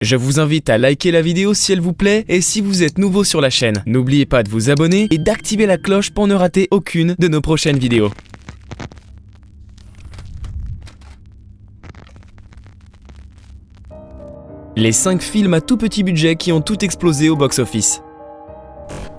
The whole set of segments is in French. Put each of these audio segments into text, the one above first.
Je vous invite à liker la vidéo si elle vous plaît et si vous êtes nouveau sur la chaîne, n'oubliez pas de vous abonner et d'activer la cloche pour ne rater aucune de nos prochaines vidéos. Les 5 films à tout petit budget qui ont tout explosé au box-office.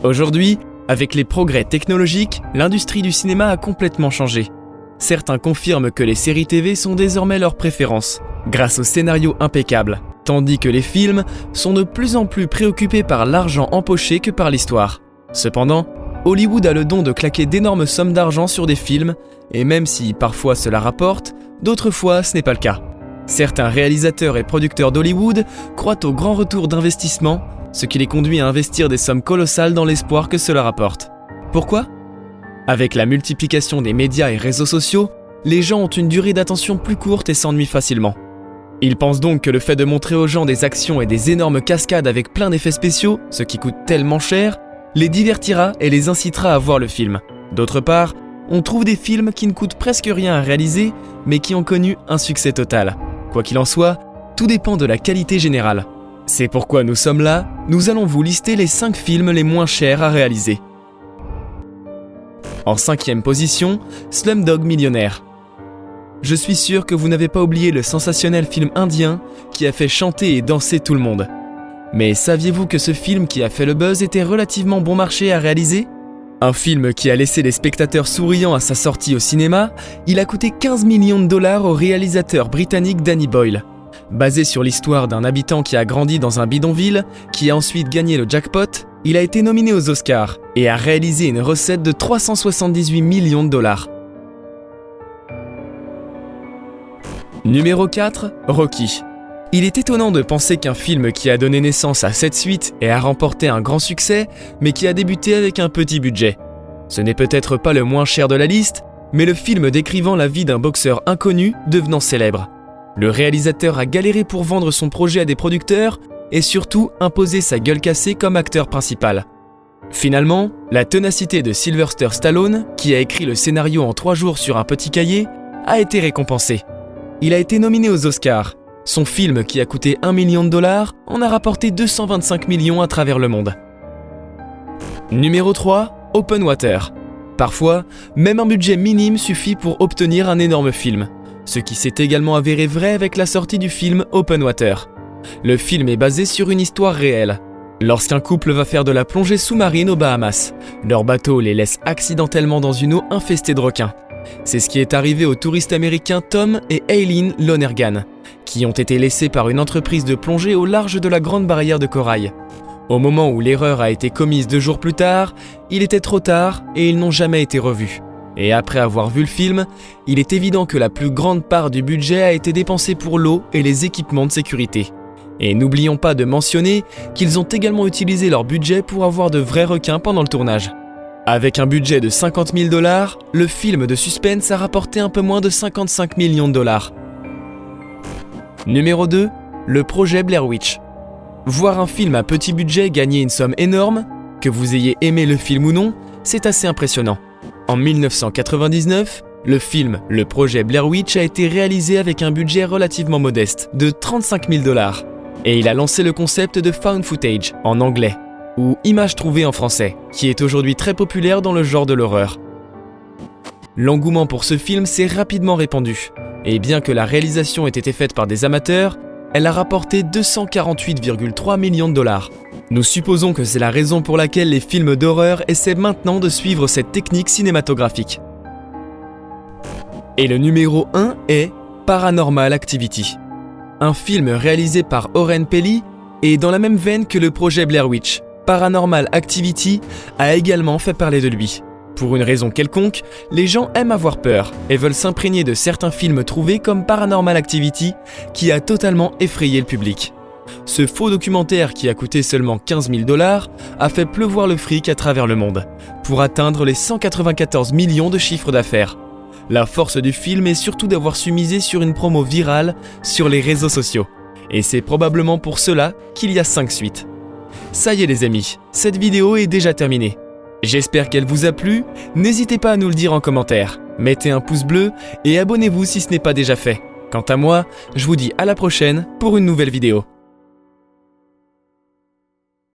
Aujourd'hui, avec les progrès technologiques, l'industrie du cinéma a complètement changé. Certains confirment que les séries TV sont désormais leur préférence, grâce aux scénarios impeccables, tandis que les films sont de plus en plus préoccupés par l'argent empoché que par l'histoire. Cependant, Hollywood a le don de claquer d'énormes sommes d'argent sur des films, et même si parfois cela rapporte, d'autres fois ce n'est pas le cas. Certains réalisateurs et producteurs d'Hollywood croient au grand retour d'investissement, ce qui les conduit à investir des sommes colossales dans l'espoir que cela rapporte. Pourquoi ? Avec la multiplication des médias et réseaux sociaux, les gens ont une durée d'attention plus courte et s'ennuient facilement. Ils pensent donc que le fait de montrer aux gens des actions et des énormes cascades avec plein d'effets spéciaux, ce qui coûte tellement cher, les divertira et les incitera à voir le film. D'autre part, on trouve des films qui ne coûtent presque rien à réaliser, mais qui ont connu un succès total. Quoi qu'il en soit, tout dépend de la qualité générale. C'est pourquoi nous sommes là, nous allons vous lister les 5 films les moins chers à réaliser. En 5e position, Slumdog Millionnaire. Je suis sûr que vous n'avez pas oublié le sensationnel film indien qui a fait chanter et danser tout le monde. Mais saviez-vous que ce film qui a fait le buzz était relativement bon marché à réaliser ? Un film qui a laissé les spectateurs souriants à sa sortie au cinéma, il a coûté 15 millions de dollars au réalisateur britannique Danny Boyle. Basé sur l'histoire d'un habitant qui a grandi dans un bidonville, qui a ensuite gagné le jackpot, il a été nominé aux Oscars et a réalisé une recette de 378 millions de dollars. Numéro 4, Rocky. Il est étonnant de penser qu'un film qui a donné naissance à 7 suites et a remporté un grand succès, mais qui a débuté avec un petit budget. Ce n'est peut-être pas le moins cher de la liste, mais le film décrivant la vie d'un boxeur inconnu devenant célèbre. Le réalisateur a galéré pour vendre son projet à des producteurs et surtout imposer sa gueule cassée comme acteur principal. Finalement, la ténacité de Sylvester Stallone, qui a écrit le scénario en 3 jours sur un petit cahier, a été récompensée. Il a été nominé aux Oscars. Son film, qui a coûté 1 million de dollars, en a rapporté 225 millions à travers le monde. Numéro 3, Open Water. Parfois, même un budget minime suffit pour obtenir un énorme film. Ce qui s'est également avéré vrai avec la sortie du film Open Water. Le film est basé sur une histoire réelle. Lorsqu'un couple va faire de la plongée sous-marine aux Bahamas, leur bateau les laisse accidentellement dans une eau infestée de requins. C'est ce qui est arrivé aux touristes américains Tom et Eileen Lonergan, qui ont été laissés par une entreprise de plongée au large de la Grande Barrière de Corail. Au moment où l'erreur a été commise 2 jours plus tard, il était trop tard et ils n'ont jamais été revus. Et après avoir vu le film, il est évident que la plus grande part du budget a été dépensée pour l'eau et les équipements de sécurité. Et n'oublions pas de mentionner qu'ils ont également utilisé leur budget pour avoir de vrais requins pendant le tournage. Avec un budget de 50 000 dollars, le film de suspense a rapporté un peu moins de 55 millions de dollars. Numéro 2, le projet Blair Witch. Voir un film à petit budget gagner une somme énorme, que vous ayez aimé le film ou non, c'est assez impressionnant. En 1999, le film Le projet Blair Witch a été réalisé avec un budget relativement modeste, de 35 000 dollars. Et il a lancé le concept de found footage, en anglais, ou image trouvée en français, qui est aujourd'hui très populaire dans le genre de l'horreur. L'engouement pour ce film s'est rapidement répandu, et bien que la réalisation ait été faite par des amateurs, elle a rapporté 248,3 millions de dollars. Nous supposons que c'est la raison pour laquelle les films d'horreur essaient maintenant de suivre cette technique cinématographique. Et le numéro 1 est Paranormal Activity. Un film réalisé par Oren Peli et dans la même veine que le projet Blair Witch. Paranormal Activity a également fait parler de lui. Pour une raison quelconque, les gens aiment avoir peur et veulent s'imprégner de certains films trouvés comme Paranormal Activity qui a totalement effrayé le public. Ce faux documentaire qui a coûté seulement 15 000 dollars a fait pleuvoir le fric à travers le monde, pour atteindre les 194 millions de chiffres d'affaires. La force du film est surtout d'avoir su miser sur une promo virale sur les réseaux sociaux. Et c'est probablement pour cela qu'il y a 5 suites. Ça y est les amis, cette vidéo est déjà terminée. J'espère qu'elle vous a plu, n'hésitez pas à nous le dire en commentaire. Mettez un pouce bleu et abonnez-vous si ce n'est pas déjà fait. Quant à moi, je vous dis à la prochaine pour une nouvelle vidéo.